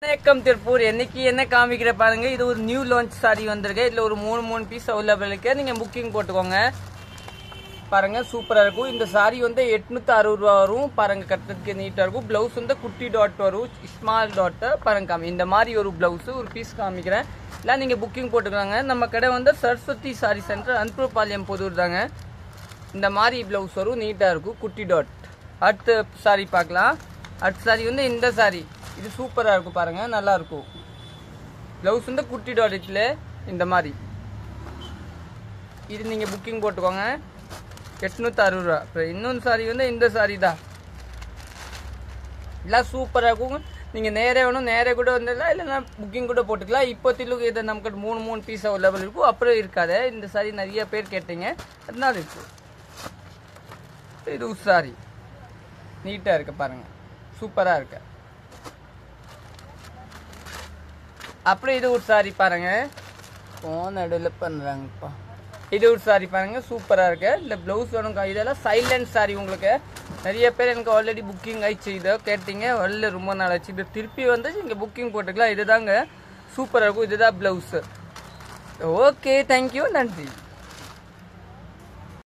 வணக்கம் திருப்பூர். என்னைக்கு என்ன காமிக்கிற பாருங்க. இது ஒரு நியூ லான்ச் சாரி வந்திருக்கு. இதுல ஒரு மூணு பீஸ் அவைலபிள் இருக்கு. நீங்க புக்கிங் போட்டுக்கோங்க. பாருங்க சூப்பரா இருக்கும். இந்த சாரி வந்து 860 ரூபா வரும். பாருங்க கட்டுறதுக்கு நீட்டா இருக்கும். பிளவுஸ் வந்து குட்டி டாட் வரும், ஸ்மால் டாட். பாருங்க இந்த மாதிரி ஒரு பிளவுஸ் ஒரு பீஸ் காமிக்கிறேன். இல்லை நீங்க புக்கிங் போட்டுக்கலாங்க. நம்ம கடை வந்து சரஸ்வதி சாரி சென்டர், அன்புபாளையம் புதூர் தாங்க. இந்த மாதிரி பிளவுஸ் வரும், நீட்டா இருக்கும், குட்டி டாட். அடுத்த சாரி பார்க்கலாம். அடுத்த சாரி வந்து இந்த சாரி. இது சூப்பரா இருக்கும். பாருங்க நல்லா இருக்கும். பிளவுஸ் வந்து குட்டி டாட் இதுல இந்த மாதிரி. இது நீங்க புக்கிங் போட்டுக்கோங்க. 860 ரூபா. அப்புறம் இன்னொன்று சாரி வந்து இந்த சாரி தான். எல்லாம் சூப்பராக இருக்கும். நீங்கள் நேரே வேணும் நேரே கூட வந்துடலாம், இல்லைன்னா புக்கிங் கூட போட்டுக்கலாம். இப்போத்திலுக்கு இதை நமக்கு மூணு பீஸ் அவைலபிள் இருக்கும். அப்புறம் இருக்காது. இந்த சாரி நிறைய பேர் கேட்டீங்க, அதனால இருக்கு. இது சாரி நீட்டாக இருக்கு. பாருங்க சூப்பராக இருக்கு. அப்புறம் இது ஒரு சாரி பாருங்க. போன் நடுவில் பண்ணுறாங்கப்பா. இது ஒரு சாரி பாருங்க சூப்பராக இருக்கு. இல்லை ப்ளவுஸ் வேணும். இதெல்லாம் சைலண்ட் சாரி. உங்களுக்கு நிறைய பேர் எனக்கு ஆல்ரெடி புக்கிங் ஆயிடுச்சு. இதை கேட்டீங்க, வரல ரொம்ப நாள் ஆச்சு. இது திருப்பி வந்து நீங்கள் புக்கிங் போட்டுக்கலாம். இதுதாங்க சூப்பராக இருக்கும். இதுதான் ப்ளவுஸு. ஓகே, தேங்க்யூ, நன்றி.